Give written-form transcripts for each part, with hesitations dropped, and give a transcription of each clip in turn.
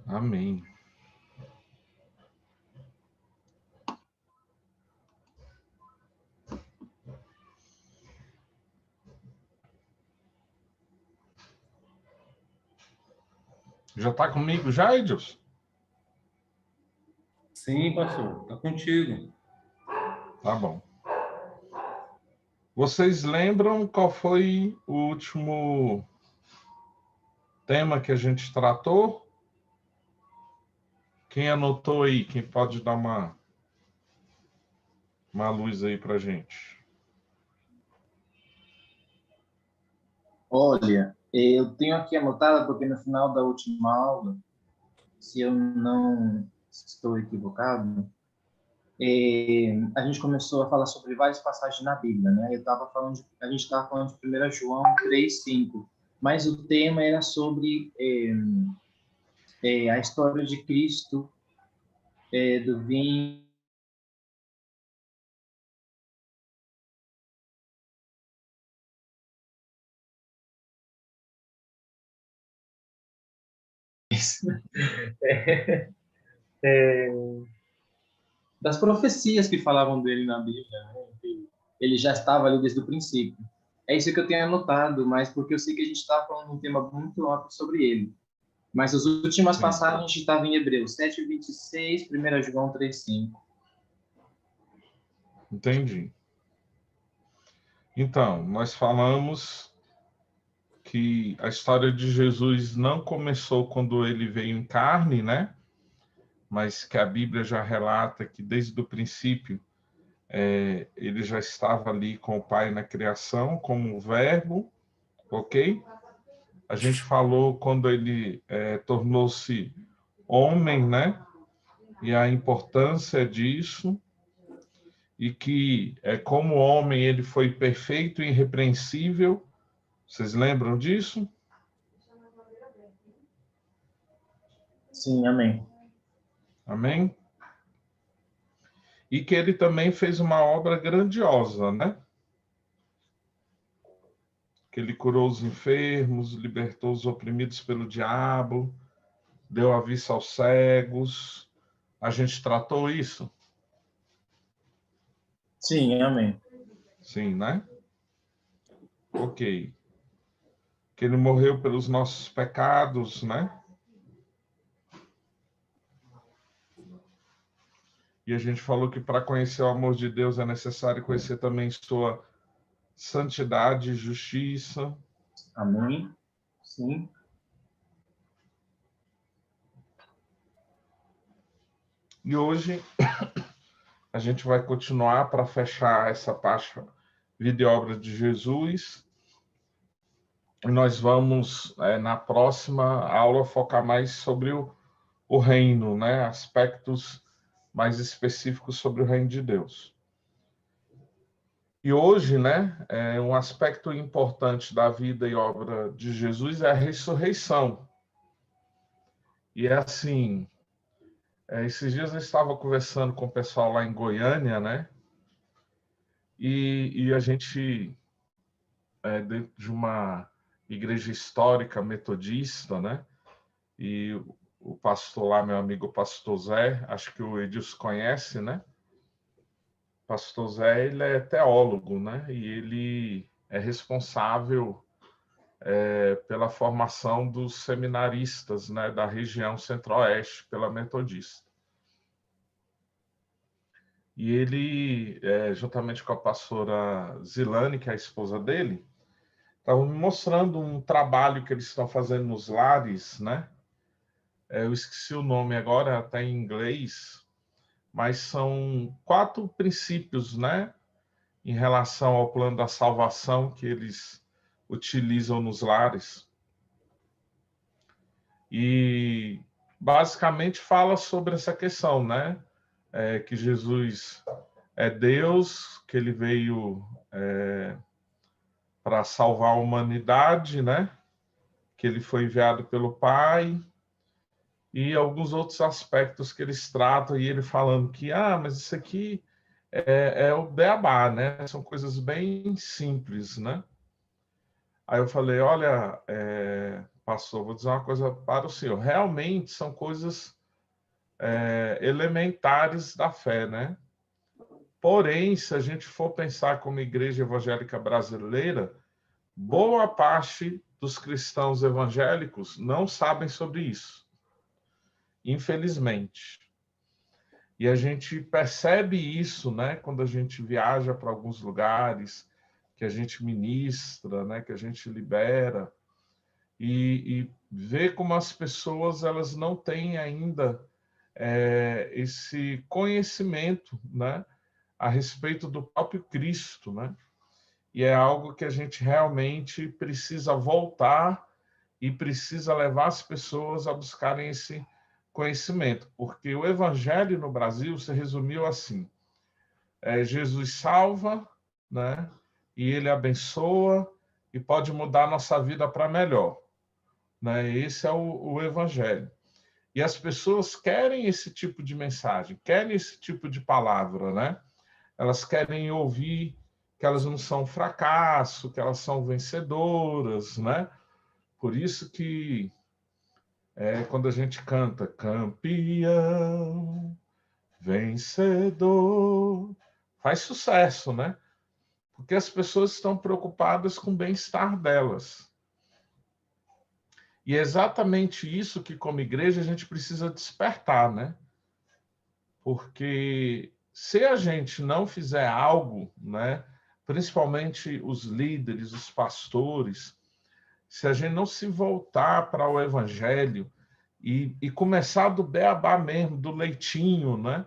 Amém. Já está comigo já, Edilson? Sim, pastor, está contigo. Tá bom. Vocês lembram qual foi o último tema que a gente tratou? Quem anotou aí? Quem pode dar uma luz aí para gente? Olha, eu tenho aqui anotado, porque no final da última aula, se eu não estou equivocado, a gente começou a falar sobre várias passagens na Bíblia, né? A gente estava falando de 1 João 3:5, mas o tema era sobre a história de Cristo, do vinho. Das profecias que falavam dele na Bíblia, né? Ele já estava ali desde o princípio. É isso que eu tenho anotado, mas porque eu sei que a gente está falando de um tema muito amplo sobre ele. Mas as últimas passagens a gente estava em Hebreus 7:26, 1 João 3:5. Entendi. Então, nós falamos que a história de Jesus não começou quando ele veio em carne, né? Mas que a Bíblia já relata que desde o princípio ele já estava ali com o Pai na criação, como verbo, ok? A gente falou quando ele tornou-se homem, né? E a importância disso, e que como homem ele foi perfeito e irrepreensível. Vocês lembram disso? Sim, amém. Amém? E que ele também fez uma obra grandiosa, né? Que ele curou os enfermos, libertou os oprimidos pelo diabo, deu a vista aos cegos. A gente tratou isso? Sim, amém. Sim, né? Ok. Que ele morreu pelos nossos pecados, né? E a gente falou que para conhecer o amor de Deus é necessário conhecer também sua santidade e justiça. Amém. Sim. E hoje a gente vai continuar para fechar essa parte vida e obra de Jesus. E nós vamos, na próxima aula, focar mais sobre o reino, né? Aspectos mais específicos sobre o reino de Deus. E hoje, né, um aspecto importante da vida e obra de Jesus é a ressurreição. E é assim, esses dias eu estava conversando com o pessoal lá em Goiânia, né? E a gente, dentro de uma igreja histórica metodista, né? E o pastor lá, meu amigo pastor Zé, acho que o Edilson conhece, né? Pastor Zé, ele é teólogo, né? E ele é responsável pela formação dos seminaristas, né, da região centro-oeste, pela Metodista. E ele, juntamente com a pastora Zilane, que é a esposa dele, estavam me mostrando um trabalho que eles estão fazendo nos lares, né? Eu esqueci o nome agora, até em inglês, mas são 4 princípios, né, em relação ao plano da salvação que eles utilizam nos lares. E basicamente fala sobre essa questão, né? Que Jesus é Deus, que ele veio para salvar a humanidade, né? Que ele foi enviado pelo Pai, e alguns outros aspectos que eles tratam, e ele falando que, mas isso aqui é o beabá, né? São coisas bem simples, né? Aí eu falei, olha, pastor, vou dizer uma coisa para o senhor. Realmente são coisas elementares da fé, né? Porém, se a gente for pensar como igreja evangélica brasileira, boa parte dos cristãos evangélicos não sabem sobre isso, infelizmente. E a gente percebe isso, né, quando a gente viaja para alguns lugares, que a gente ministra, né, que a gente libera, e vê como as pessoas elas não têm ainda esse conhecimento, né, a respeito do próprio Cristo, né? E é algo que a gente realmente precisa voltar e precisa levar as pessoas a buscarem esse conhecimento, porque o evangelho no Brasil se resumiu assim: Jesus salva, né? E ele abençoa e pode mudar a nossa vida para melhor, né? Esse é o evangelho. E as pessoas querem esse tipo de mensagem, querem esse tipo de palavra, né? Elas querem ouvir que elas não são fracasso, que elas são vencedoras, né? Por isso que quando a gente canta campeão, vencedor, faz sucesso, né? Porque as pessoas estão preocupadas com o bem-estar delas. E é exatamente isso que, como igreja, a gente precisa despertar, né? Porque se a gente não fizer algo, né? Principalmente os líderes, os pastores, se a gente não se voltar para o evangelho e começar do beabá mesmo, do leitinho, né?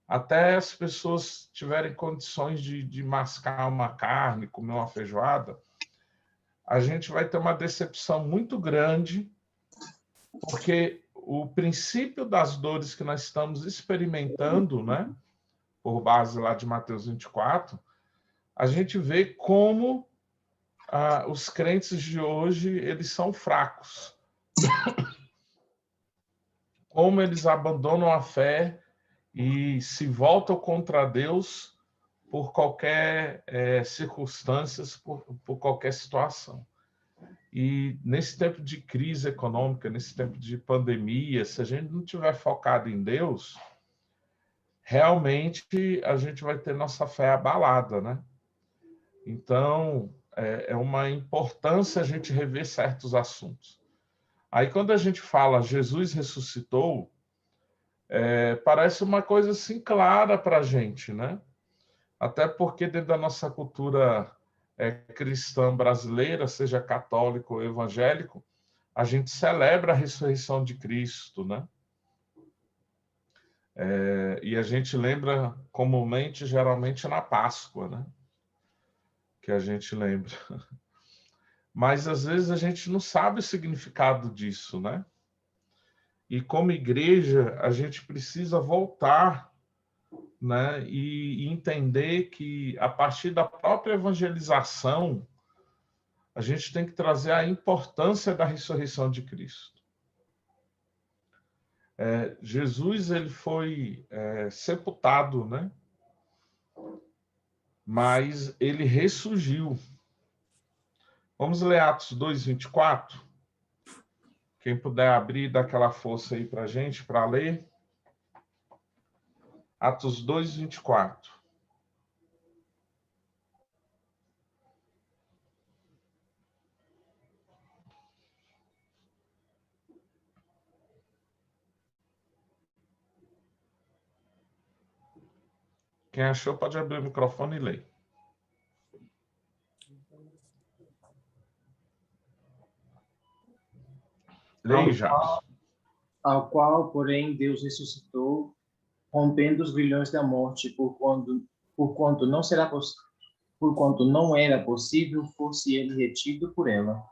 Até as pessoas tiverem condições de mascar uma carne, comer uma feijoada, a gente vai ter uma decepção muito grande, porque o princípio das dores que nós estamos experimentando, né, por base lá de Mateus 24, a gente vê como os crentes de hoje eles são fracos, como eles abandonam a fé e se voltam contra Deus por qualquer circunstâncias, por qualquer situação. E nesse tempo de crise econômica, nesse tempo de pandemia, se a gente não tiver focado em Deus, realmente a gente vai ter nossa fé abalada, né? Então, é uma importância a gente rever certos assuntos. Aí, quando a gente fala Jesus ressuscitou, parece uma coisa assim clara para a gente, né? Até porque dentro da nossa cultura cristã brasileira, seja católico ou evangélico, a gente celebra a ressurreição de Cristo, né? E a gente lembra comumente, geralmente, na Páscoa, né? Que a gente lembra. Mas, às vezes, a gente não sabe o significado disso, né? E, como igreja, a gente precisa voltar, né? E entender que, a partir da própria evangelização, a gente tem que trazer a importância da ressurreição de Cristo. Jesus ele foi sepultado, né? Mas ele ressurgiu. Vamos ler Atos 2:24? Quem puder abrir, dá aquela força aí para a gente, para ler. Atos 2:24. Quem achou pode abrir o microfone e ler. Leia, Jabes. Ao qual, porém, Deus ressuscitou, rompendo os grilhões da morte, por quanto não era possível fosse ele retido por ela.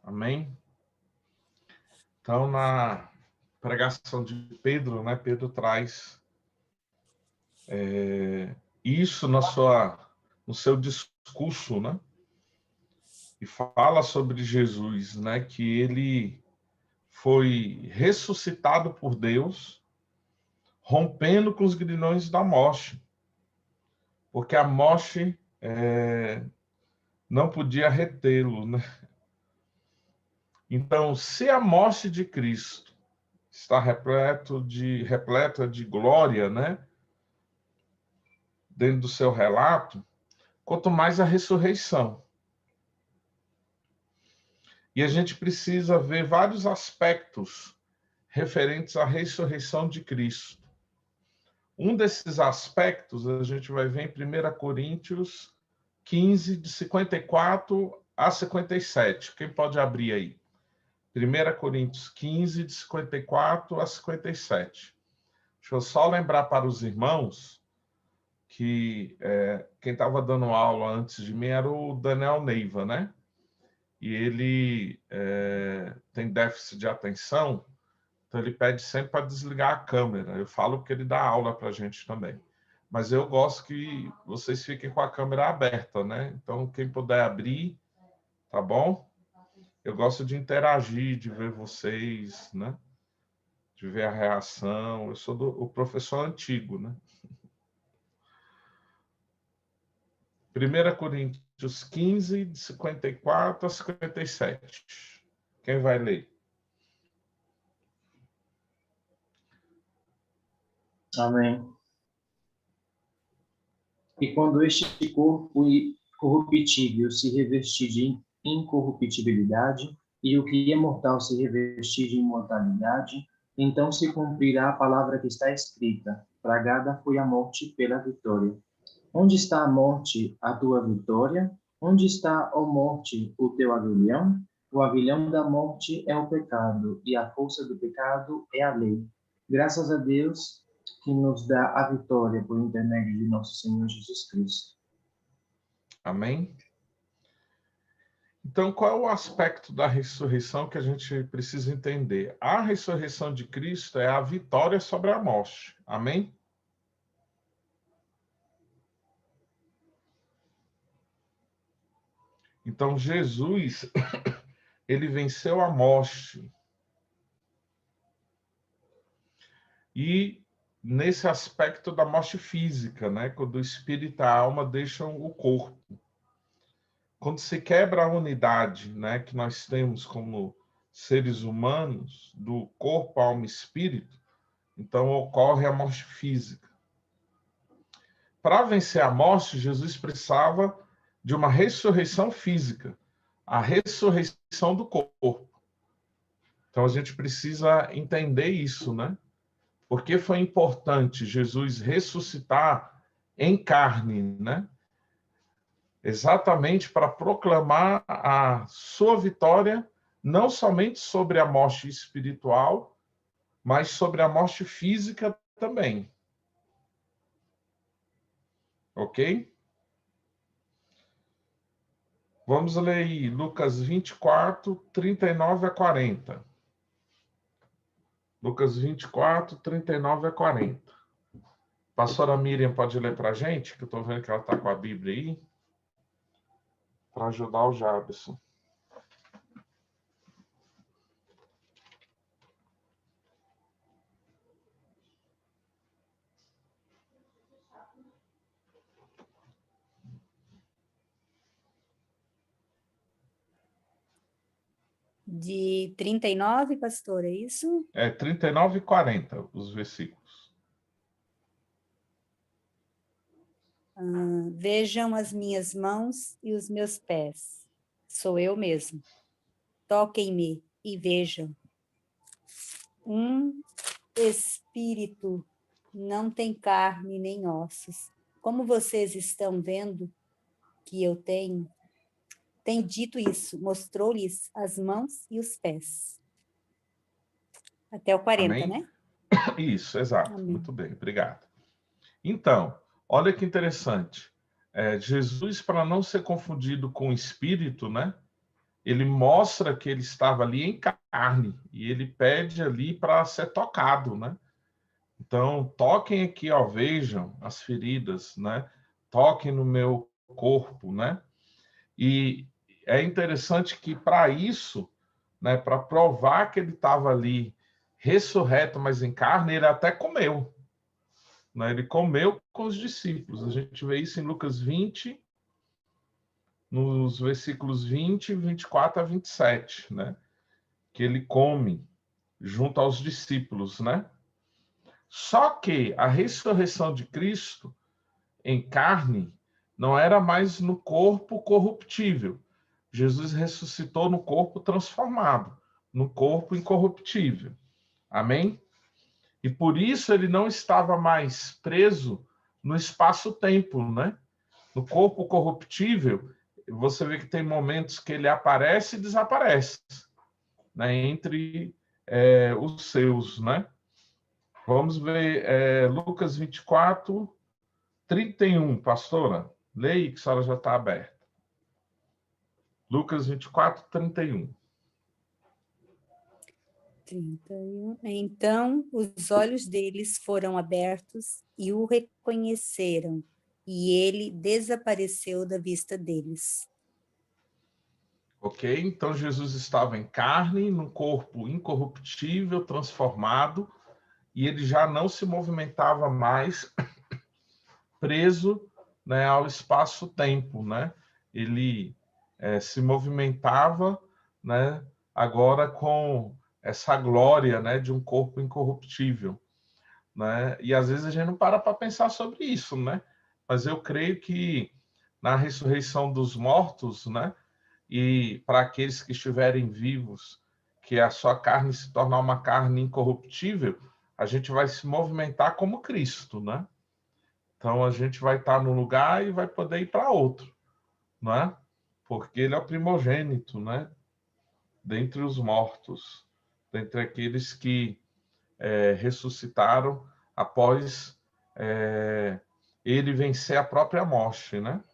Amém? Então, na pregação de Pedro, né, Pedro traz isso no seu discurso, né? E fala sobre Jesus, né, que ele foi ressuscitado por Deus, rompendo com os grilhões da morte, porque a morte não podia retê-lo, né? Então, se a morte de Cristo está repleta de glória, né, dentro do seu relato, quanto mais a ressurreição. E a gente precisa ver vários aspectos referentes à ressurreição de Cristo. Um desses aspectos a gente vai ver em 1 Coríntios 15, de 54 a 57. Quem pode abrir aí? 1 Coríntios 15, de 54 a 57. Deixa eu só lembrar para os irmãos que quem estava dando aula antes de mim era o Daniel Neiva, né? E ele tem déficit de atenção, então ele pede sempre para desligar a câmera. Eu falo que ele dá aula para a gente também. Mas eu gosto que vocês fiquem com a câmera aberta, né? Então, quem puder abrir, tá bom? Eu gosto de interagir, de ver vocês, né? De ver a reação. Eu sou o professor antigo, né? 1 Coríntios 15, de 54 a 57. Quem vai ler? Amém. E quando este corpo corruptível se revestir de incorruptibilidade, e o que é mortal se revestir de imortalidade, então se cumprirá a palavra que está escrita: tragada foi a morte pela vitória. Onde está a morte, a tua vitória? Onde está, ó morte, o teu aguilhão? O aguilhão da morte é o pecado, e a força do pecado é a lei. Graças a Deus que nos dá a vitória por intermédio de nosso Senhor Jesus Cristo. Amém? Então, qual é o aspecto da ressurreição que a gente precisa entender? A ressurreição de Cristo é a vitória sobre a morte. Amém? Então, Jesus, ele venceu a morte. E nesse aspecto da morte física, né? Quando o espírito e a alma deixam o corpo. Quando se quebra a unidade, né, que nós temos como seres humanos, do corpo, alma e espírito, então ocorre a morte física. Para vencer a morte, Jesus precisava de uma ressurreição física, a ressurreição do corpo. Então a gente precisa entender isso, né? Porque foi importante Jesus ressuscitar em carne, né? Exatamente para proclamar a sua vitória, não somente sobre a morte espiritual, mas sobre a morte física também. Ok? Vamos ler aí Lucas 24, 39 a 40. Lucas 24, 39 a 40. Pastora Miriam pode ler para a gente, que eu estou vendo que ela está com a Bíblia aí, para ajudar o Jabson. De 39, pastor, é isso? 39 e 40, os versículos. Vejam as minhas mãos e os meus pés. Sou eu mesmo. Toquem-me e vejam. Um espírito não tem carne nem ossos. Como vocês estão vendo que eu tenho dito isso, mostrou-lhes as mãos e os pés. Até o 40, Amém? né? Isso, exato. Amém. Muito bem, obrigado. Então, olha que interessante. Jesus, para não ser confundido com o espírito, né? Ele mostra que ele estava ali em carne e ele pede ali para ser tocado, né? Então, toquem aqui, ó, vejam as feridas, né? Toquem no meu corpo, né? E é interessante que para isso, né, para provar que ele estava ali ressurreto, mas em carne, ele até comeu. Né? Ele comeu com os discípulos. A gente vê isso em Lucas 20, nos versículos 20, 24 a 27. Né? que ele come junto aos discípulos, né? Só que a ressurreição de Cristo em carne não era mais no corpo corruptível. Jesus ressuscitou no corpo transformado, no corpo incorruptível. Amém? E por isso ele não estava mais preso no espaço-tempo, né? No corpo corruptível, você vê que tem momentos que ele aparece e desaparece, né? Entre os seus, né? Vamos ver Lucas 24, 31, pastora. Leia que a senhora já está aberta. Lucas 24, 31. 31. Então os olhos deles foram abertos e o reconheceram, e ele desapareceu da vista deles. Ok? Então Jesus estava em carne, num corpo incorruptível, transformado, e ele já não se movimentava mais preso, né, ao espaço-tempo, né? Ele se movimentava, né, agora com essa glória, né, de um corpo incorruptível, né? E às vezes a gente não para pensar sobre isso, né? Mas eu creio que na ressurreição dos mortos, né, e para aqueles que estiverem vivos, que a sua carne se tornar uma carne incorruptível, a gente vai se movimentar como Cristo, né? Então a gente vai estar num lugar e vai poder ir para outro, né? Porque ele é o primogênito, né? Dentre os mortos, dentre aqueles que ressuscitaram após ele vencer a própria morte, né?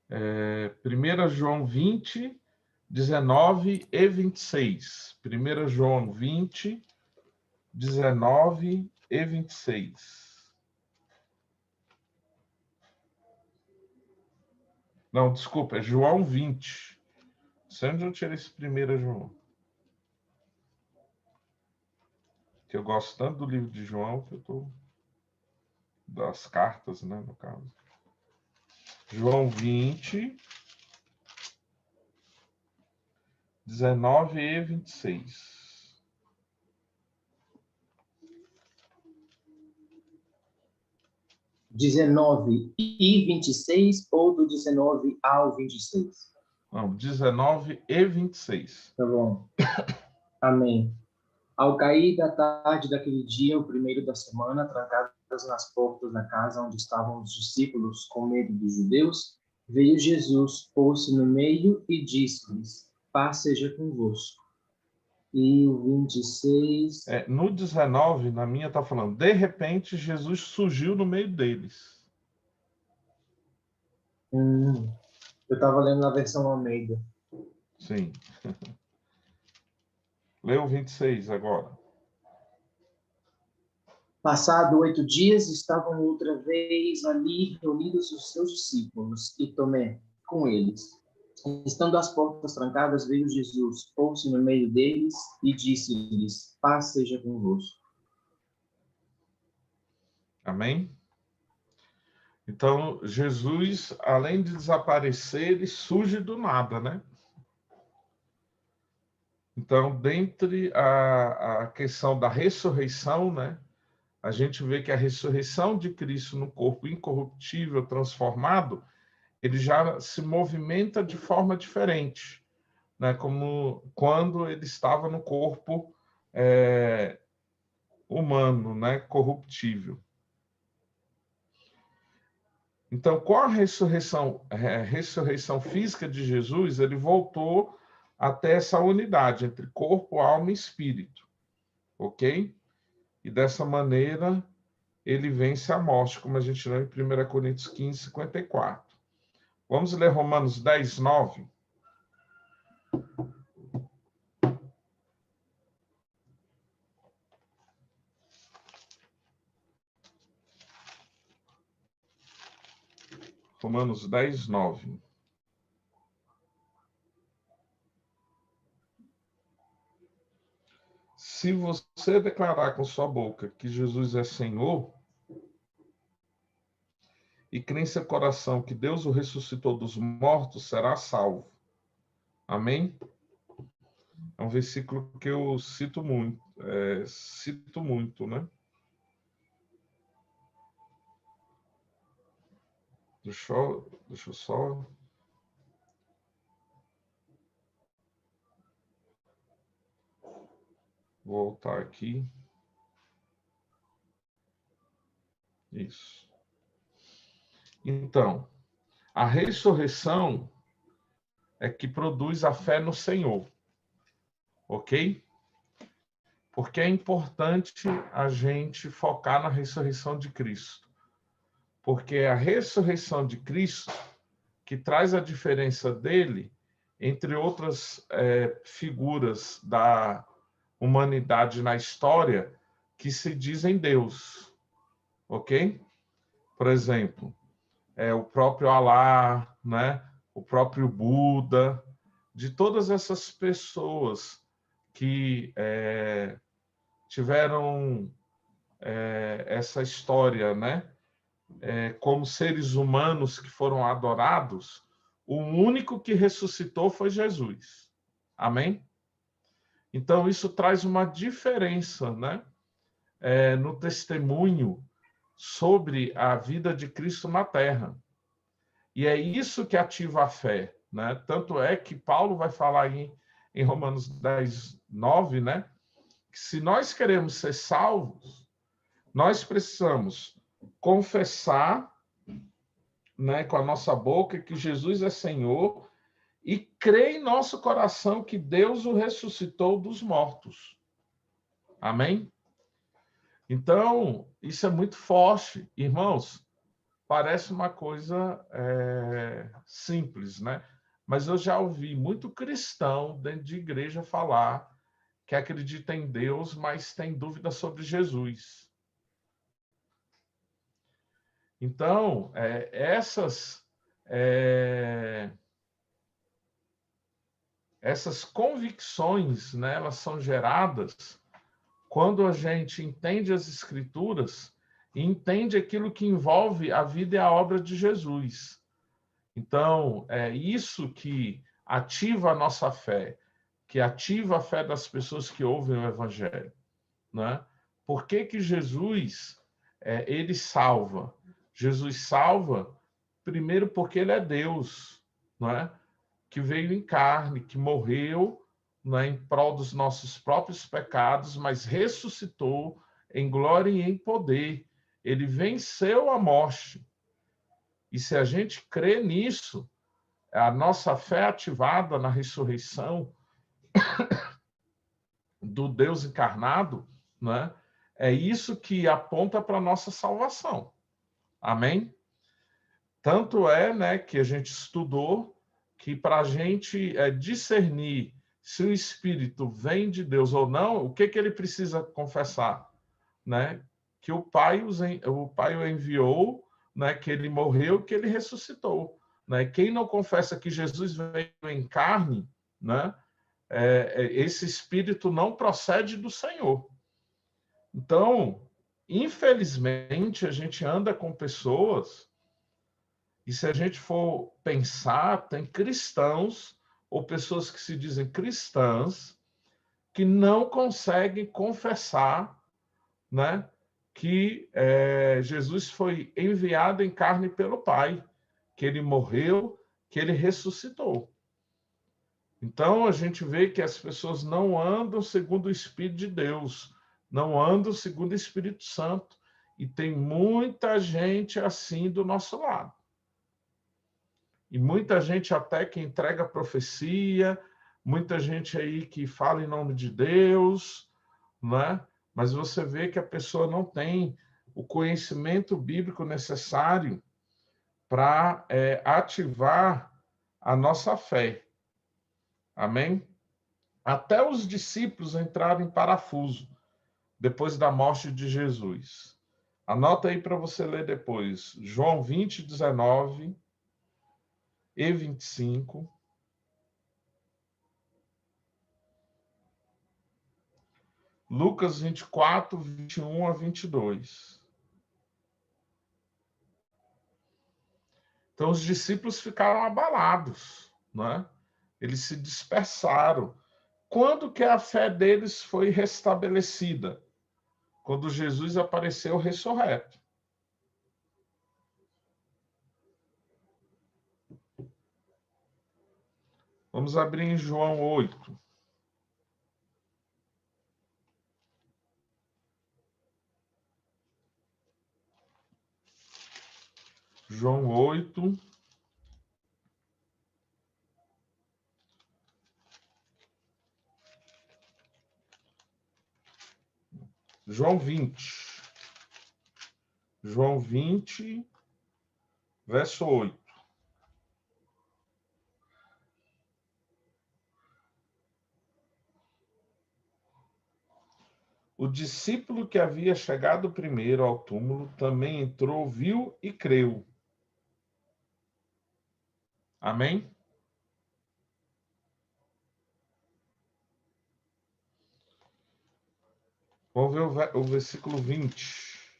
1 João 20, 19 e 26. 1 João 20, 19 e 26. Não, desculpa, é João 20. Não sei onde eu tirei esse 1 João. Que eu gosto tanto do livro de João que eu estou... das cartas, né, no caso. João 20, 19 e 26. 19 e 26 ou do 19 ao 26? Não, 19 e 26. Tá bom. Amém. Ao cair da tarde daquele dia, o primeiro da semana, trancadas nas portas da casa onde estavam os discípulos com medo dos judeus, veio Jesus, pôs-se no meio e disse-lhes: paz seja convosco. E o 26... No 19, na minha está falando, de repente Jesus surgiu no meio deles. Eu estava lendo na versão Almeida. Sim. Lê o 26 agora. Passado 8 dias, estavam outra vez ali reunidos os seus discípulos, e Tomé com eles. Estando as portas trancadas, veio Jesus, pôs-se no meio deles e disse-lhes: paz seja convosco. Amém? Então, Jesus, além de desaparecer, ele surge do nada, né? Então, dentre a questão da ressurreição, né? A gente vê que a ressurreição de Cristo no corpo incorruptível, transformado, ele já se movimenta de forma diferente, né? Como quando ele estava no corpo humano, né? Corruptível. Então, com a ressurreição física de Jesus, ele voltou até essa unidade entre corpo, alma e espírito, ok? E dessa maneira, ele vence a morte, como a gente lê em 1 Coríntios 15, 54. Vamos ler Romanos 10, 9. Romanos 10, 9. Se você declarar com sua boca que Jesus é Senhor e crer em seu coração que Deus o ressuscitou dos mortos, será salvo. Amém? É um versículo que eu cito muito, né? Deixa eu só voltar aqui. Isso. Então, a ressurreição é que produz a fé no Senhor, ok? Porque é importante a gente focar na ressurreição de Cristo. Porque é a ressurreição de Cristo que traz a diferença dele, entre outras figuras da humanidade na história, que se dizem Deus, ok? Por exemplo, o próprio Alá, né? O próprio Buda, de todas essas pessoas que tiveram essa história, né? Como seres humanos que foram adorados, o único que ressuscitou foi Jesus. Amém? Então, isso traz uma diferença, né? No testemunho sobre a vida de Cristo na Terra. E é isso que ativa a fé, né? Tanto é que Paulo vai falar em Romanos 10, 9, né? Que se nós queremos ser salvos, nós precisamos confessar, né, com a nossa boca que Jesus é Senhor e crer em nosso coração que Deus o ressuscitou dos mortos. Amém? Então, isso é muito forte. Irmãos, parece uma coisa simples, né? Mas eu já ouvi muito cristão dentro de igreja falar que acredita em Deus, mas tem dúvida sobre Jesus. Então, essas convicções, né, elas são geradas quando a gente entende as Escrituras e entende aquilo que envolve a vida e a obra de Jesus. Então, é isso que ativa a nossa fé, que ativa a fé das pessoas que ouvem o Evangelho, né? Por que que Jesus, ele salva? Jesus salva, primeiro porque ele é Deus, não é? Que veio em carne, que morreu, né, em prol dos nossos próprios pecados, mas ressuscitou em glória e em poder. Ele venceu a morte. E se a gente crê nisso, a nossa fé ativada na ressurreição do Deus encarnado, né, é isso que aponta para a nossa salvação. Amém? Tanto é, né, que a gente estudou que para a gente discernir se o Espírito vem de Deus ou não, o que ele precisa confessar? Né? Que o Pai o enviou, né? Que ele morreu, que ele ressuscitou. Né? Quem não confessa que Jesus veio em carne, né? Esse Espírito não procede do Senhor. Então, infelizmente, a gente anda com pessoas. E se a gente for pensar, tem cristãos ou pessoas que se dizem cristãs que não conseguem confessar, né, que Jesus foi enviado em carne pelo Pai, que ele morreu, que ele ressuscitou. Então a gente vê que as pessoas não andam segundo o Espírito de Deus, não andam segundo o Espírito Santo, e tem muita gente assim do nosso lado. E muita gente até que entrega profecia, muita gente aí que fala em nome de Deus, né? Mas você vê que a pessoa não tem o conhecimento bíblico necessário para ativar a nossa fé. Amém? Até os discípulos entraram em parafuso depois da morte de Jesus. Anota aí para você ler depois. João 20, 19 e 25. Lucas 24, 21 a 22. Então, os discípulos ficaram abalados, né? Eles se dispersaram. Quando que a fé deles foi restabelecida? Quando Jesus apareceu ressurreto. Vamos abrir em João 8. João 8. João 20. João 20, verso 8. O discípulo que havia chegado primeiro ao túmulo também entrou, viu e creu. Amém? Vamos ver o versículo 20.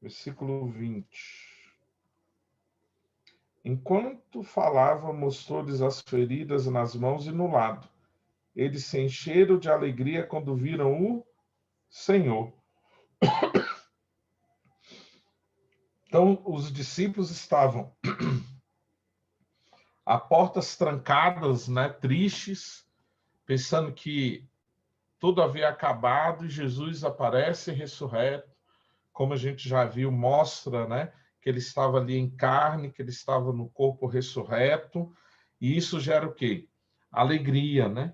Versículo 20. Enquanto falava, mostrou-lhes as feridas nas mãos e no lado. Eles se encheram de alegria quando viram o Senhor. Então, os discípulos estavam a portas trancadas, né, tristes, pensando que tudo havia acabado, e Jesus aparece ressurreto, como a gente já viu, mostra, né, que ele estava ali em carne, que ele estava no corpo ressurreto, e isso gera o quê? Alegria, né?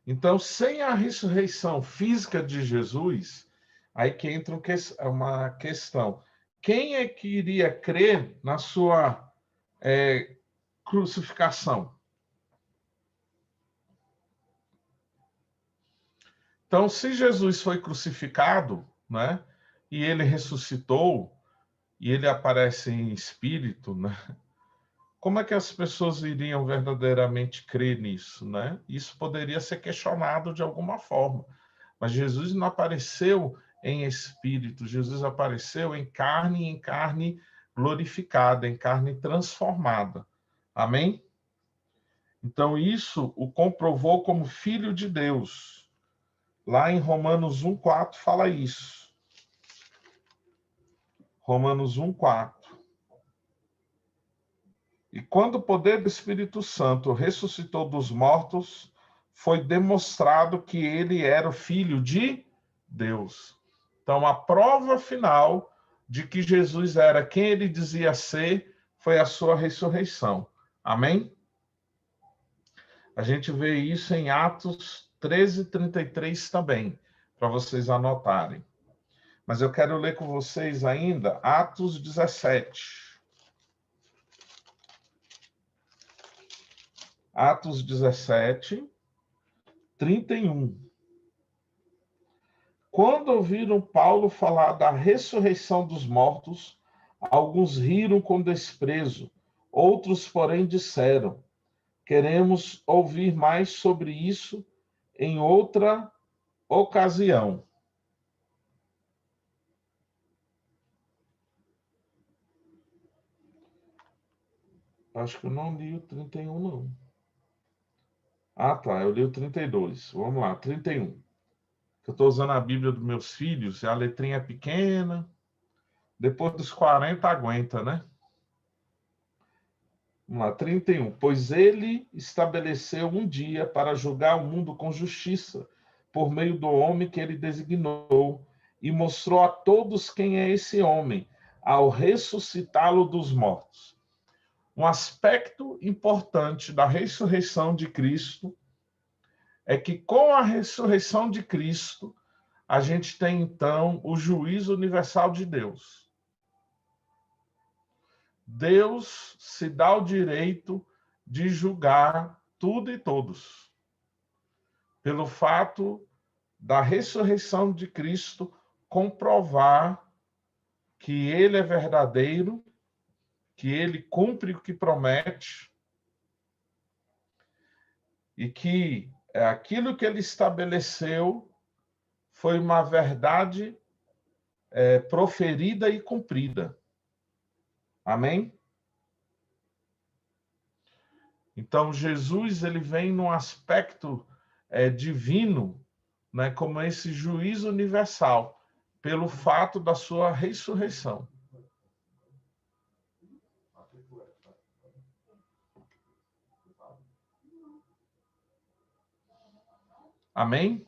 Então, sem a ressurreição física de Jesus, aí que entra uma questão. Quem é que iria crer na sua crucificação? Então, se Jesus foi crucificado, né, e ele ressuscitou, e ele aparece em espírito, né, como é que as pessoas iriam verdadeiramente crer nisso, né? Isso poderia ser questionado de alguma forma. Mas Jesus não apareceu em espírito, Jesus apareceu em carne glorificada, em carne transformada. Amém? Então, isso o comprovou como filho de Deus. Lá em Romanos 1,4 fala isso. Romanos 1,4. E quando o poder do Espírito Santo ressuscitou dos mortos, foi demonstrado que ele era o Filho de Deus. Então, a prova final de que Jesus era quem ele dizia ser foi a sua ressurreição. Amém? A gente vê isso em Atos 13:33 também, para vocês anotarem. Mas eu quero ler com vocês ainda Atos 17. Atos 17, 31. Quando ouviram Paulo falar da ressurreição dos mortos, alguns riram com desprezo, outros, porém, disseram: queremos ouvir mais sobre isso em outra ocasião. Acho que eu não li o 31, não. Ah, tá, eu li o 32. Vamos lá, 31. Eu estou usando a Bíblia dos meus filhos, e a letrinha é pequena. Depois dos 40, aguenta, né? Vamos lá, 31. Pois ele estabeleceu um dia para julgar o mundo com justiça, por meio do homem que ele designou, e mostrou a todos quem é esse homem, ao ressuscitá-lo dos mortos. Um aspecto importante da ressurreição de Cristo é que, com a ressurreição de Cristo, a gente tem, então, o juízo universal de Deus. Deus se dá o direito de julgar tudo e todos, pelo fato da ressurreição de Cristo comprovar que ele é verdadeiro, que ele cumpre o que promete e que aquilo que ele estabeleceu foi uma verdade proferida e cumprida. Amém? Então, Jesus ele vem num aspecto divino, né, como esse juízo universal, pelo fato da sua ressurreição. Amém?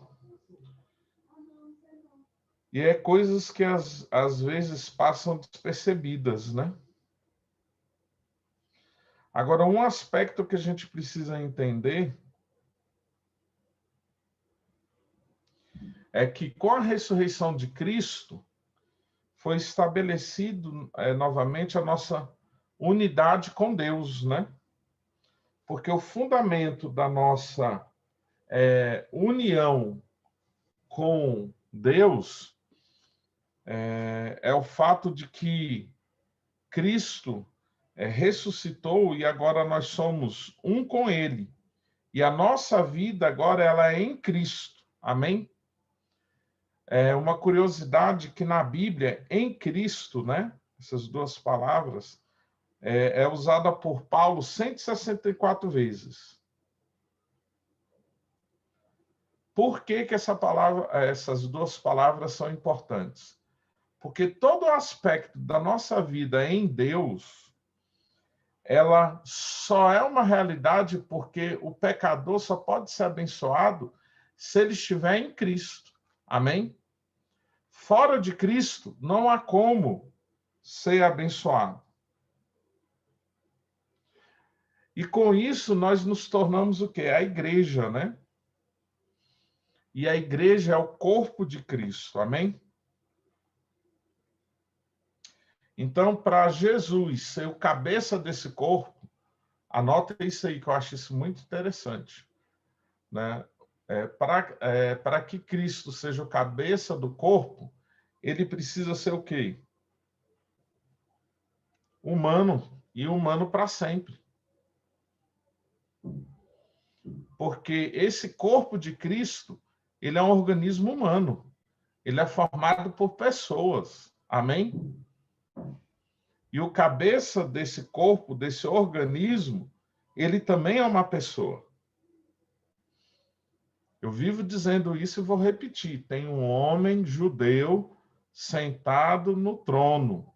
E é coisas que às vezes passam despercebidas, né? Agora, um aspecto que a gente precisa entender é que com a ressurreição de Cristo foi estabelecido novamente a nossa unidade com Deus, né? Porque o fundamento da nossa união com Deus é o fato de que Cristo ressuscitou e agora nós somos um com Ele. E a nossa vida agora ela é em Cristo. Amém? É uma curiosidade que na Bíblia, em Cristo, né? Essas duas palavras, é usada por Paulo 164 vezes. Por que essas duas palavras são importantes? Porque todo aspecto da nossa vida em Deus, ela só é uma realidade porque o pecador só pode ser abençoado se ele estiver em Cristo. Amém? Fora de Cristo, não há como ser abençoado. E com isso, nós nos tornamos o quê? A igreja, né? E a igreja é o corpo de Cristo. Amém? Então, para Jesus ser o cabeça desse corpo, anota isso aí, que eu acho isso muito interessante. Né? Para que Cristo seja o cabeça do corpo, ele precisa ser o quê? Humano, e humano para sempre. Porque esse corpo de Cristo, ele é um organismo humano. Ele é formado por pessoas. Amém? E o cabeça desse corpo, desse organismo, ele também é uma pessoa. Eu vivo dizendo isso e vou repetir. Tem um homem judeu sentado no trono.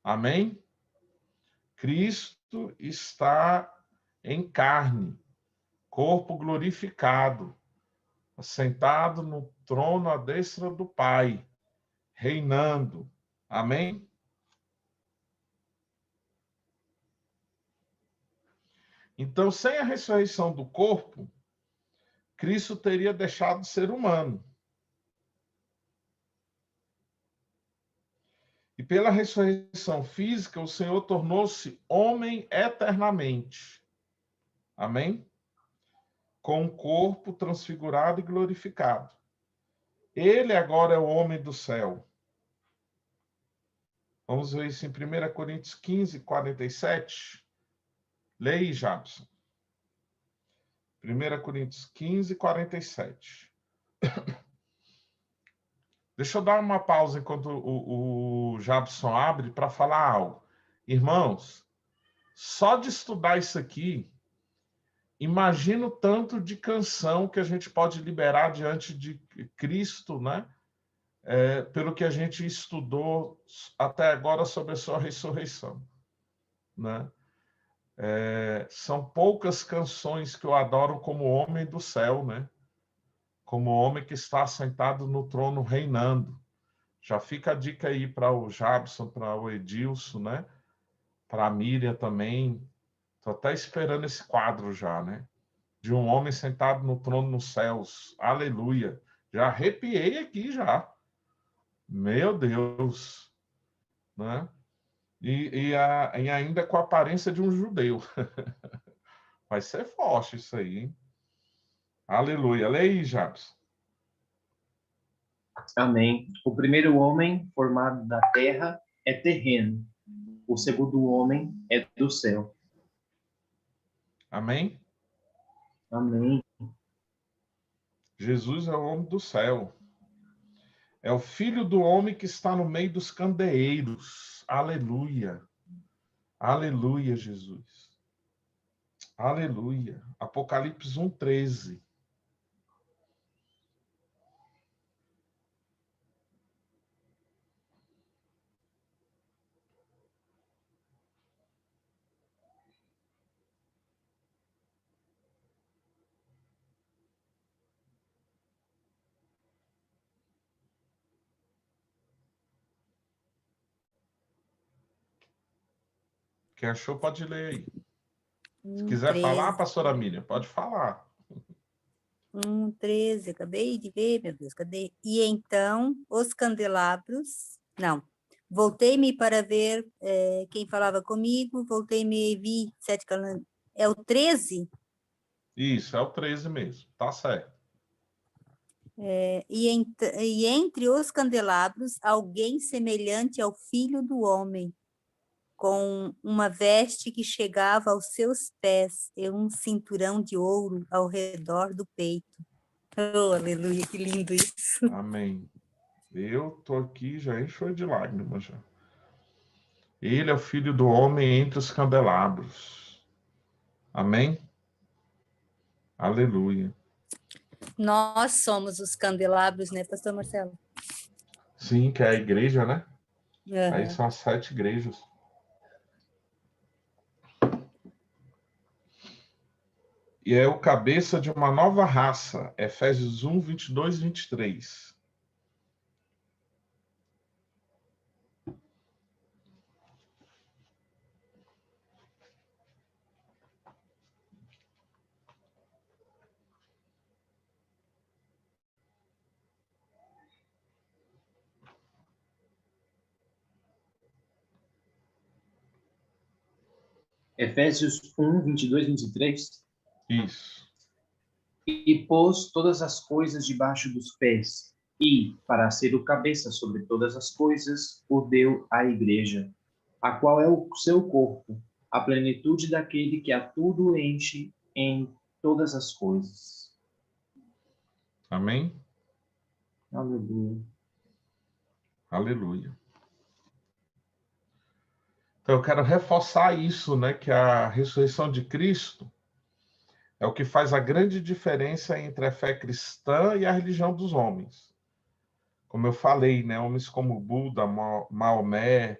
Amém? Cristo está em carne, corpo glorificado, sentado no trono à destra do Pai, reinando. Amém? Então, sem a ressurreição do corpo, Cristo teria deixado de ser humano. E pela ressurreição física, o Senhor tornou-se homem eternamente. Amém? Com um corpo transfigurado e glorificado. Ele agora é o homem do céu. Vamos ver isso em 1 Coríntios 15, 47. Leia aí, Jabson. 1 Coríntios 15, 47. Deixa eu dar uma pausa enquanto o Jabson abre para falar algo. Irmãos, só de estudar isso aqui, imagina o tanto de canção que a gente pode liberar diante de Cristo, né? Pelo que a gente estudou até agora sobre a sua ressurreição, né? São poucas canções que eu adoro como homem do céu, né? Como homem que está sentado no trono reinando. Já fica a dica aí para o Jabson, para o Edilson, né? Para a Miriam também. Estou até esperando esse quadro já, né? De um homem sentado no trono nos céus. Aleluia. Já arrepiei aqui já. Meu Deus. Né? E ainda com a aparência de um judeu. Vai ser forte isso aí, hein? Aleluia. Leia aí, Jabson. Amém. O primeiro homem formado da terra é terreno. O segundo homem é do céu. Amém? Amém. Jesus é o homem do céu. É o filho do homem que está no meio dos candeeiros. Aleluia. Aleluia, Jesus. Aleluia. Apocalipse 1:13. Quem achou, pode ler aí. Se quiser falar, 13. pastora Miriam, pode falar. 13, acabei de ver, meu Deus, cadê? E então os candelabros, não, voltei-me para ver quem falava comigo, voltei-me e vi 7 candelabros. É o 13? Isso, é o 13 mesmo. Tá certo. E entre os candelabros, alguém semelhante ao Filho do Homem, com uma veste que chegava aos seus pés e um cinturão de ouro ao redor do peito. Oh, aleluia, que lindo isso. Amém. Eu tô aqui, já encho de lágrimas já. Ele é o Filho do Homem entre os candelabros. Amém? Aleluia. Nós somos os candelabros, né, pastor Marcelo? Sim, que é a igreja, né? Aí Aham. são as 7 igrejas. E é o cabeça de uma nova raça. Efésios 1, 22 e 23. Efésios 1, 22, 23. Isso. E pôs todas as coisas debaixo dos pés, e, para ser o cabeça sobre todas as coisas, o deu à igreja, a qual é o seu corpo, a plenitude daquele que a tudo enche em todas as coisas. Amém? Aleluia. Aleluia. Então, eu quero reforçar isso, né? Que a ressurreição de Cristo é o que faz a grande diferença entre a fé cristã e a religião dos homens. Como eu falei, né? Homens como Buda, Maomé,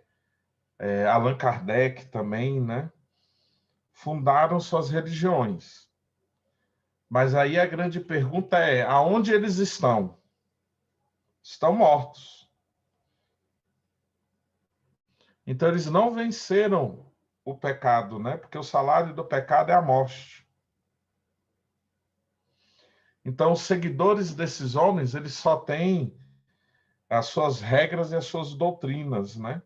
Allan Kardec também, né? Fundaram suas religiões. Mas aí a grande pergunta é: aonde eles estão? Estão mortos. Então, eles não venceram o pecado, né? Porque o salário do pecado é a morte. Então, os seguidores desses homens, eles só têm as suas regras e as suas doutrinas, né?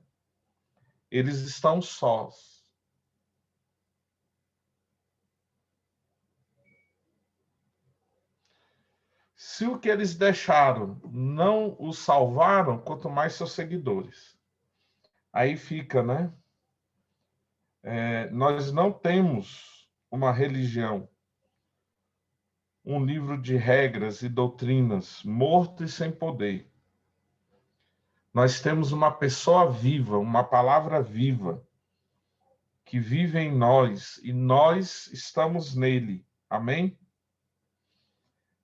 Eles estão sós. Se o que eles deixaram não os salvaram, quanto mais seus seguidores. Aí fica, né? Nós não temos uma religião, um livro de regras e doutrinas, morto e sem poder. Nós temos uma pessoa viva, uma palavra viva, que vive em nós e nós estamos nele. Amém?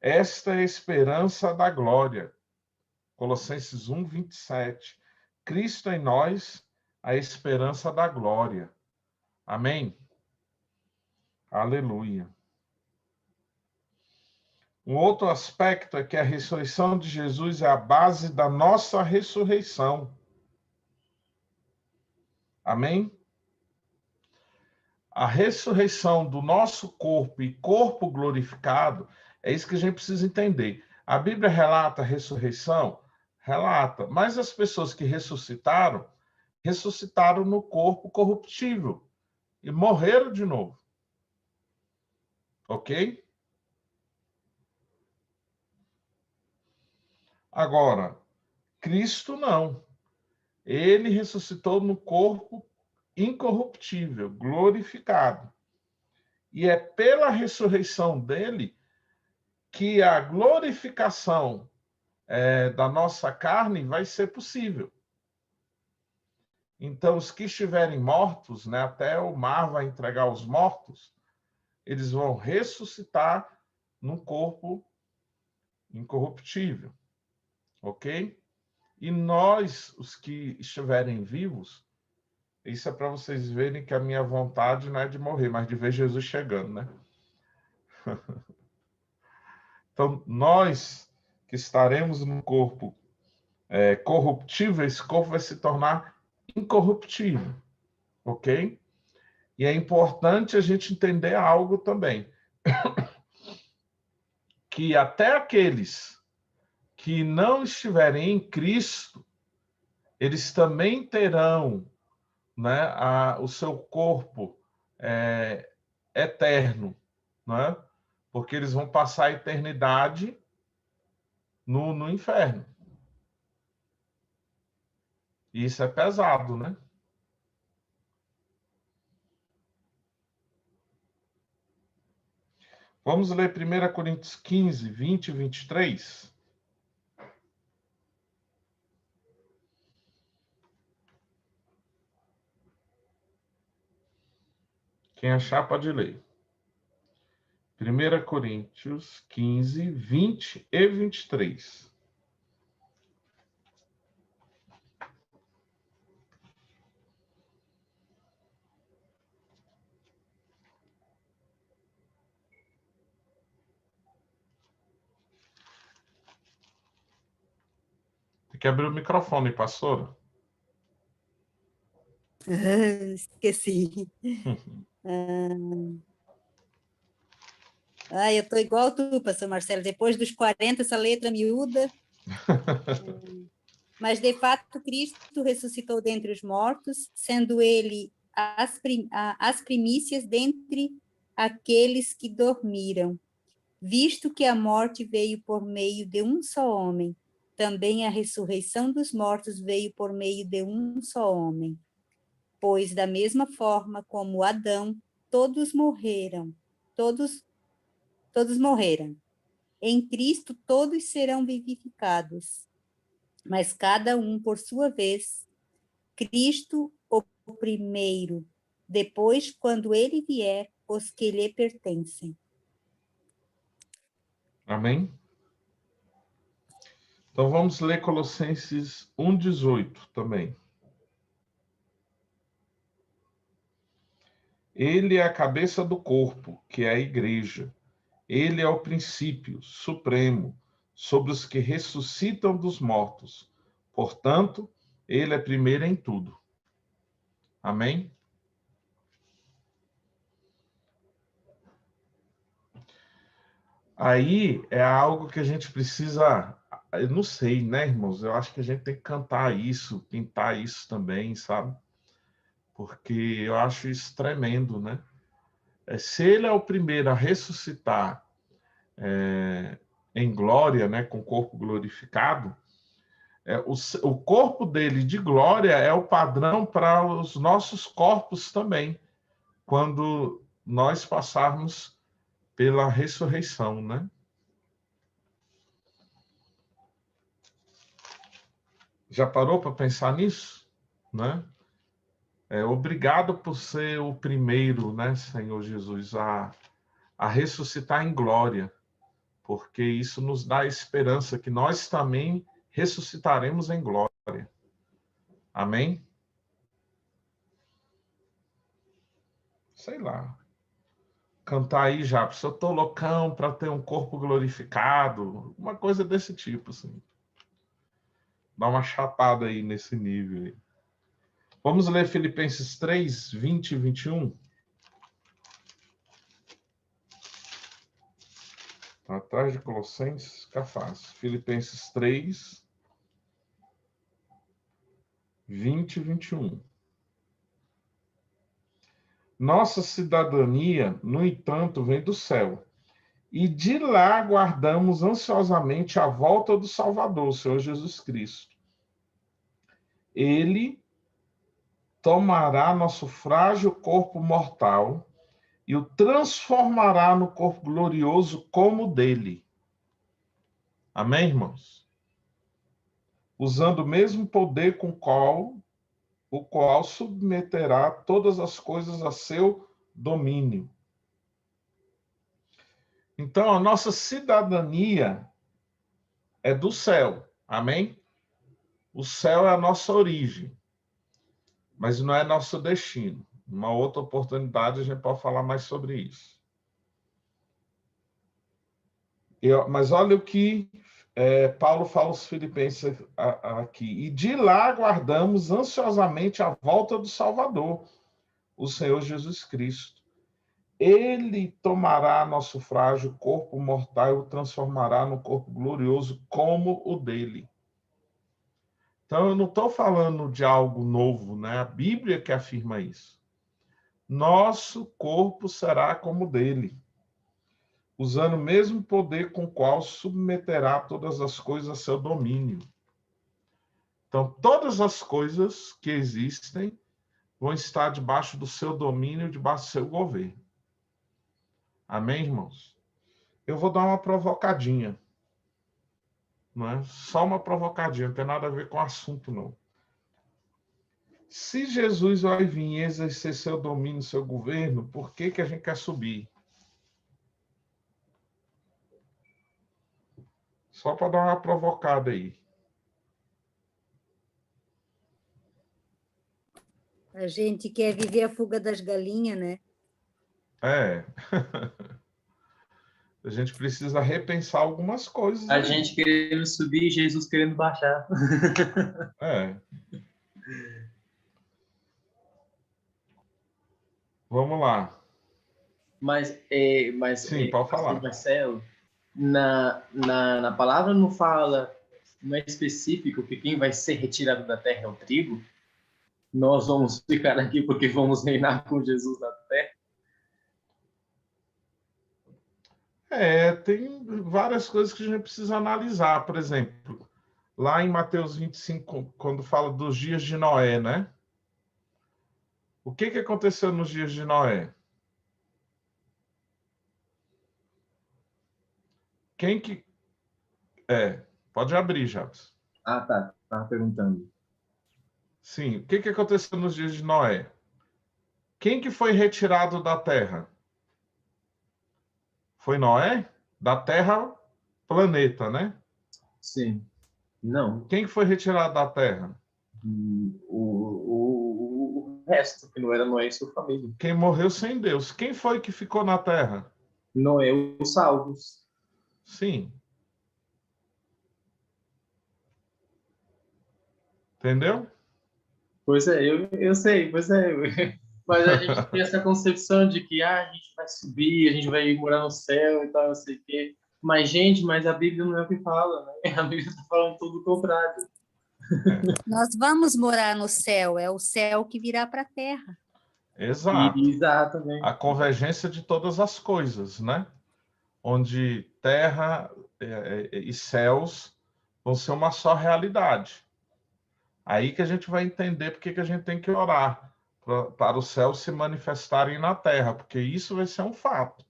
Esta é a esperança da glória. Colossenses 1, 27. Cristo em nós, a esperança da glória. Amém? Aleluia. Um outro aspecto é que a ressurreição de Jesus é a base da nossa ressurreição. Amém? A ressurreição do nosso corpo e corpo glorificado, é isso que a gente precisa entender. A Bíblia relata a ressurreição? Relata. Mas as pessoas que ressuscitaram, ressuscitaram no corpo corruptível e morreram de novo. Ok? Agora, Cristo não. Ele ressuscitou no corpo incorruptível, glorificado. E é pela ressurreição dele que a glorificação da nossa carne vai ser possível. Então, os que estiverem mortos, né, até o mar vai entregar os mortos, eles vão ressuscitar num corpo incorruptível, ok? E nós, os que estiverem vivos, isso é para vocês verem que a minha vontade não é de morrer, mas de ver Jesus chegando, né? Então, nós que estaremos no corpo corruptível, esse corpo vai se tornar incorruptível, ok? E é importante a gente entender algo também, que até aqueles que não estiverem em Cristo, eles também terão, né, o seu corpo eterno, né? Porque eles vão passar a eternidade no inferno. E isso é pesado, né? Vamos ler 1 Coríntios 15, 20 e 23. Quem achar pode ler. 1 Coríntios 15, 20 e 23. Tem que abrir o microfone, pastora. Esqueci. Eu estou igual tu, pastor Marcelo. Depois dos 40, essa letra miúda. Mas, de fato, Cristo ressuscitou dentre os mortos, sendo ele as primícias dentre aqueles que dormiram. Visto que a morte veio por meio de um só homem, também a ressurreição dos mortos veio por meio de um só homem. Pois, da mesma forma como Adão, todos morreram. Em Cristo, todos serão vivificados, mas cada um por sua vez. Cristo, o primeiro, depois, quando ele vier, os que lhe pertencem. Amém? Então vamos ler Colossenses 1,18 também. Ele é a cabeça do corpo, que é a igreja. Ele é o princípio supremo sobre os que ressuscitam dos mortos. Portanto, ele é primeiro em tudo. Amém? Aí é algo que a gente precisa, eu não sei, né, irmãos? Eu acho que a gente tem que cantar isso, pintar isso também, sabe? Porque eu acho isso tremendo, né? Se ele é o primeiro a ressuscitar em glória, né, com o corpo glorificado, o corpo dele de glória é o padrão para os nossos corpos também, quando nós passarmos pela ressurreição, né? Já parou para pensar nisso? Né? Obrigado por ser o primeiro, né, Senhor Jesus, a ressuscitar em glória, porque isso nos dá a esperança que nós também ressuscitaremos em glória. Amém? Sei lá. Cantar aí já, se eu tô loucão para ter um corpo glorificado, uma coisa desse tipo, assim. Dá uma chapada aí nesse nível aí. Vamos ler Filipenses 3, 20 e 21. Tá atrás de Colossenses, fica fácil. Filipenses 3, 20 e 21. Nossa cidadania, no entanto, vem do céu. E de lá aguardamos ansiosamente a volta do Salvador, o Senhor Jesus Cristo. Ele tomará nosso frágil corpo mortal e o transformará no corpo glorioso como o dele. Amém, irmãos? Usando o mesmo poder com o qual submeterá todas as coisas a seu domínio. Então, a nossa cidadania é do céu. Amém? O céu é a nossa origem, mas não é nosso destino. Uma outra oportunidade a gente pode falar mais sobre isso. Mas olha o que Paulo fala aos Filipenses aqui. E de lá aguardamos ansiosamente a volta do Salvador, o Senhor Jesus Cristo. Ele tomará nosso frágil corpo mortal e o transformará no corpo glorioso como o dele. Então, eu não estou falando de algo novo, né? A Bíblia que afirma isso. Nosso corpo será como o dele, usando o mesmo poder com o qual submeterá todas as coisas a seu domínio. Então, todas as coisas que existem vão estar debaixo do seu domínio, debaixo do seu governo. Amém, irmãos? Eu vou dar uma provocadinha. Não é? Só uma provocadinha, não tem nada a ver com o assunto, não. Se Jesus vai vir exercer seu domínio, seu governo, por que a gente quer subir? Só para dar uma provocada aí. A gente quer viver a fuga das galinhas, né? É. A gente precisa repensar algumas coisas A aí. gente querendo subir e Jesus querendo baixar. É. Vamos lá. Mas Sim, pode pastor falar. Marcelo, na palavra não fala, não é específico que quem vai ser retirado da terra é o trigo? Nós vamos ficar aqui porque vamos reinar com Jesus na terra? Tem várias coisas que a gente precisa analisar. Por exemplo, lá em Mateus 25, quando fala dos dias de Noé, né? O que aconteceu nos dias de Noé? Quem que... pode abrir, Jabs. Ah, tá. Estava perguntando. Sim, o que aconteceu nos dias de Noé? Quem que foi retirado da terra? Foi Noé? Da terra, planeta, né? Sim. Não. Quem que foi retirado da terra? O resto, que não era Noé e sua família. Quem morreu sem Deus. Quem foi que ficou na terra? Noé, os salvos. Sim. Entendeu? Pois é, eu sei, pois é. Mas a gente tem essa concepção de que a gente vai subir, a gente vai morar no céu e tal, não sei o quê. Mas a Bíblia não é o que fala, né? A Bíblia está falando tudo o contrário. Nós vamos morar no céu, é o céu que virá para a terra. Exato. Exatamente. A convergência de todas as coisas, né? Onde terra e céus vão ser uma só realidade. Aí que a gente vai entender porque que a gente tem que orar para os céus se manifestarem na terra, porque isso vai ser um fato,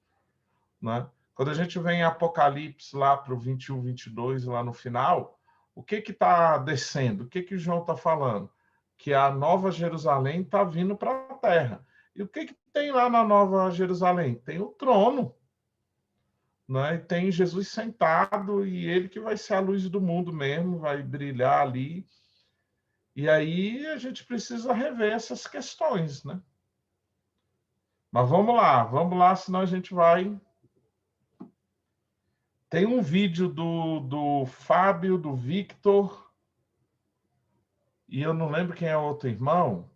né? Quando a gente vem em Apocalipse lá para o 21, 22, lá no final, o que está descendo? O que João está falando? Que a Nova Jerusalém está vindo para a terra. E o que tem lá na Nova Jerusalém? Tem o trono, né? E tem Jesus sentado e ele que vai ser a luz do mundo mesmo, vai brilhar ali. E aí a gente precisa rever essas questões, né? Mas vamos lá, senão a gente vai... Tem um vídeo do Fábio, do Victor, e eu não lembro quem é o outro irmão,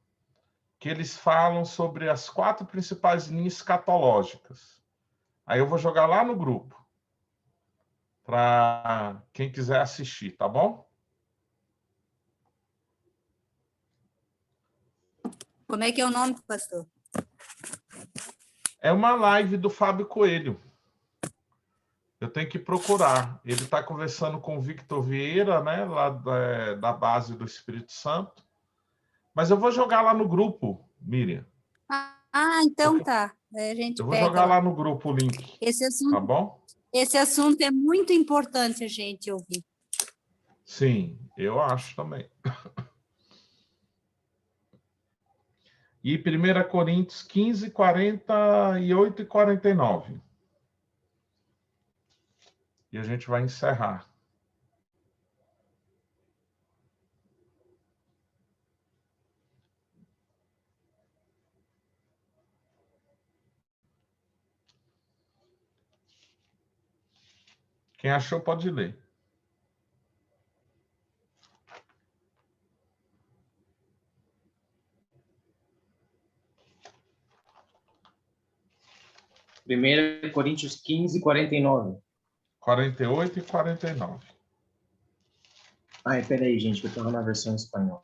que eles falam sobre as 4 principais linhas escatológicas. Aí eu vou jogar lá no grupo, para quem quiser assistir, tá bom? Como é que é o nome, pastor? É uma live do Fábio Coelho. Eu tenho que procurar. Ele está conversando com o Victor Vieira, né, lá da base do Espírito Santo. Mas eu vou jogar lá no grupo, Miriam. Então tá. A gente Eu vou pega jogar lá. lá no grupo o link, tá bom? Esse assunto é muito importante a gente ouvir. Sim, eu acho também. E 1 Coríntios 15, 48 e 49. e a gente vai encerrar. Quem achou pode ler. Primeiro Coríntios 15, 49. 48 e 49. Ai, peraí, gente, que eu estava na versão em espanhol.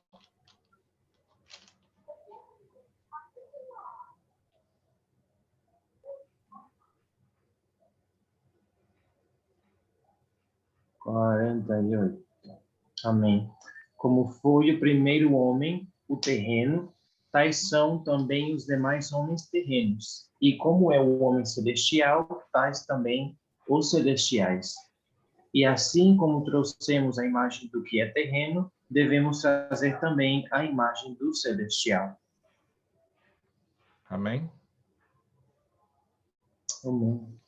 (48) Amém. Como foi o primeiro homem, o terreno, tais são também os demais homens terrenos. E como é o homem celestial, tais também os celestiais. E assim como trouxemos a imagem do que é terreno, devemos trazer também a imagem do celestial. Amém? Amém.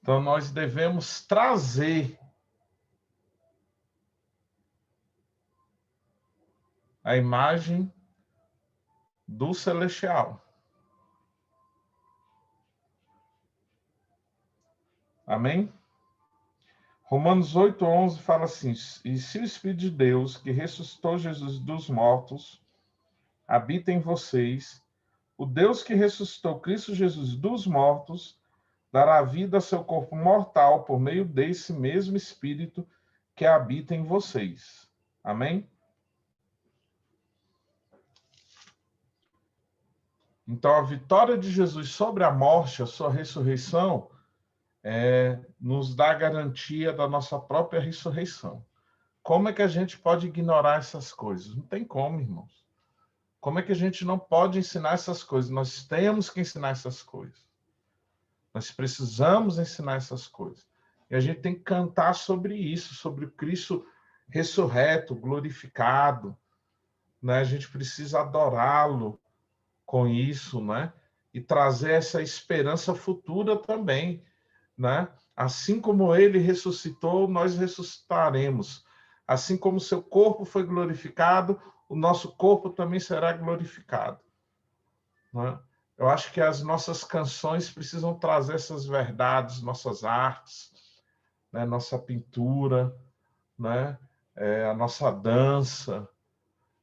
Então, nós devemos trazer a imagem do celestial. Amém? Romanos 8:11 fala assim: e se o Espírito de Deus, que ressuscitou Jesus dos mortos, habita em vocês, o Deus que ressuscitou Cristo Jesus dos mortos, dará vida a seu corpo mortal por meio desse mesmo Espírito que habita em vocês. Amém? Então, a vitória de Jesus sobre a morte, a sua ressurreição, nos dá a garantia da nossa própria ressurreição. Como é que a gente pode ignorar essas coisas? Não tem como, irmãos. Como é que a gente não pode ensinar essas coisas? Nós temos que ensinar essas coisas. Nós precisamos ensinar essas coisas. E a gente tem que cantar sobre isso, sobre o Cristo ressurreto, glorificado. Né? A gente precisa adorá-lo com isso, né? E trazer essa esperança futura também, né? Assim como ele ressuscitou, nós ressuscitaremos. Assim como seu corpo foi glorificado, o nosso corpo também será glorificado. Né? Eu acho que as nossas canções precisam trazer essas verdades, nossas artes, né? Nossa pintura, né? A nossa dança.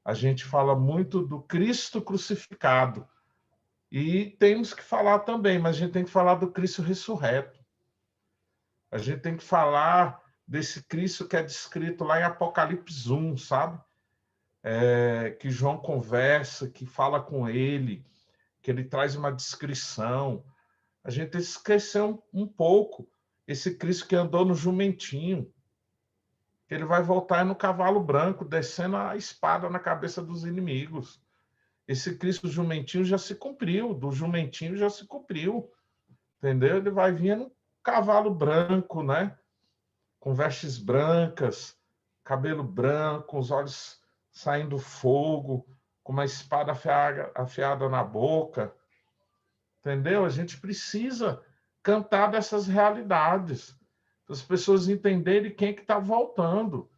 A gente fala muito do Cristo crucificado. E temos que falar também, mas a gente tem que falar do Cristo ressurreto. A gente tem que falar desse Cristo que é descrito lá em Apocalipse 1, sabe? Que João conversa, que fala com ele, que ele traz uma descrição. A gente esqueceu um pouco esse Cristo que andou no jumentinho, que ele vai voltar no cavalo branco, descendo a espada na cabeça dos inimigos. Esse Cristo jumentinho já se cumpriu, do jumentinho já se cumpriu, entendeu? Ele vai vir no cavalo branco, né? Com vestes brancas, cabelo branco, os olhos saindo fogo, com uma espada afiada na boca, entendeu? A gente precisa cantar dessas realidades, para as pessoas entenderem quem que está voltando,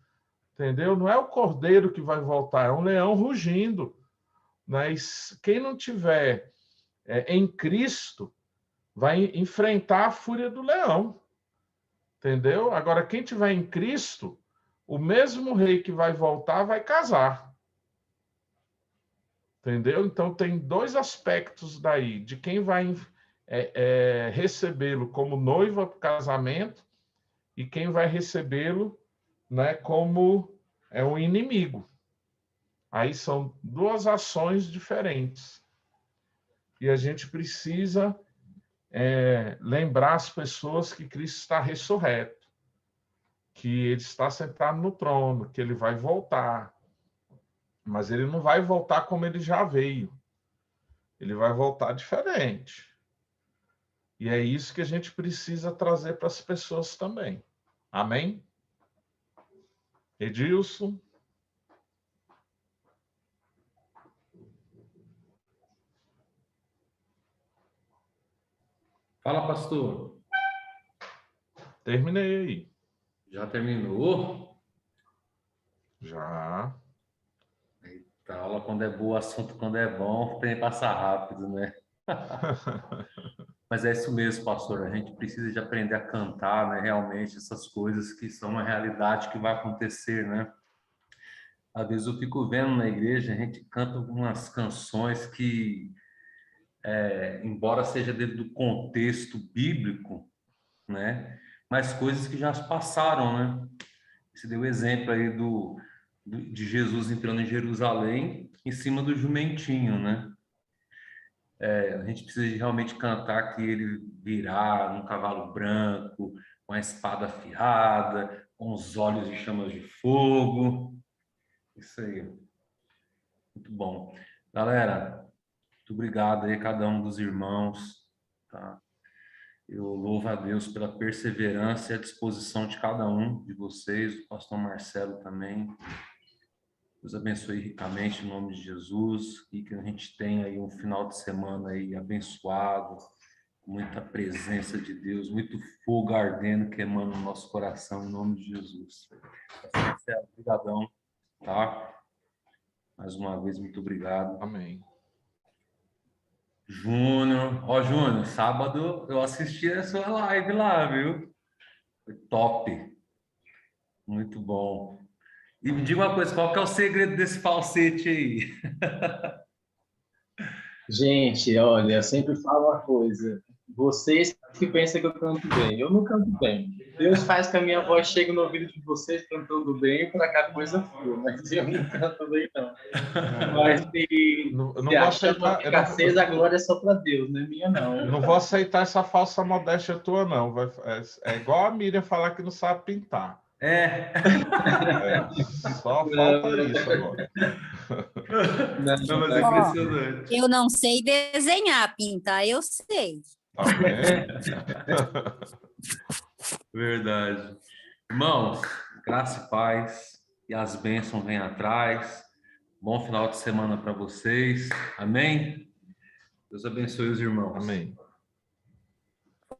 entendeu? Não é o cordeiro que vai voltar, é um leão rugindo. Mas quem não tiver em Cristo vai enfrentar a fúria do leão, entendeu? Agora, quem tiver em Cristo, o mesmo rei que vai voltar vai casar, entendeu? Então, tem dois aspectos daí, de quem vai recebê-lo como noiva para o casamento e quem vai recebê-lo, né, como um inimigo. Aí são duas ações diferentes. E a gente precisa lembrar as pessoas que Cristo está ressurreto, que ele está sentado no trono, que ele vai voltar. Mas ele não vai voltar como ele já veio. Ele vai voltar diferente. E é isso que a gente precisa trazer para as pessoas também. Amém? Edilson? Fala, pastor. Terminei aí. Já terminou? Já. A aula, quando é boa, o assunto, quando é bom, tem que passar rápido, né? Mas é isso mesmo, pastor. A gente precisa de aprender a cantar, né? Realmente, essas coisas que são uma realidade que vai acontecer, né? Às vezes eu fico vendo na igreja, a gente canta algumas canções que, embora seja dentro do contexto bíblico, né? Mas coisas que já se passaram, né? Você deu o exemplo aí de Jesus entrando em Jerusalém em cima do jumentinho, né? A gente precisa de realmente cantar que ele virá num cavalo branco, com a espada afiada, com os olhos de chamas de fogo. Isso aí, muito bom. Galera, muito obrigado aí a cada um dos irmãos, tá? Eu louvo a Deus pela perseverança e a disposição de cada um de vocês, o pastor Marcelo também. Deus abençoe ricamente em nome de Jesus e que a gente tenha aí um final de semana aí abençoado, com muita presença de Deus, muito fogo ardendo, queimando no nosso coração em nome de Jesus. Obrigadão, tá? Mais uma vez, muito obrigado. Amém. Júnior, ó Júnior, sábado eu assisti a sua live lá, viu? Foi top. Muito bom. E me diga uma coisa, qual que é o segredo desse falsete aí? Gente, olha, eu sempre falo uma coisa. Vocês que pensam que eu canto bem. Eu não canto bem. Deus faz que a minha voz chegue no ouvido de vocês cantando bem para que a coisa flua. Mas eu não canto bem, não. Mas Não se vou a chama aceitar, fica acesa, a glória é só para Deus, não é minha, não. não vou aceitar essa falsa modéstia tua, não. É igual a Miriam falar que não sabe pintar. É. Só falta isso agora. Não, mas é Não. Ó, impressionante. eu não sei desenhar, pintar, eu sei. Tá vendo? Verdade. Irmãos, graça e paz e as bênçãos vêm atrás. Bom final de semana para vocês. Amém? Deus abençoe os irmãos. Amém.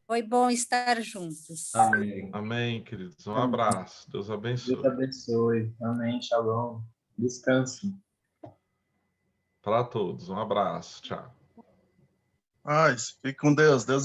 Foi bom estar juntos. Amém. Amém, queridos. Um abraço. Deus Deus abençoe. abençoe. Amém. Shalom. Descanse. Para todos. Um abraço. Tchau. Fique com Deus. Deus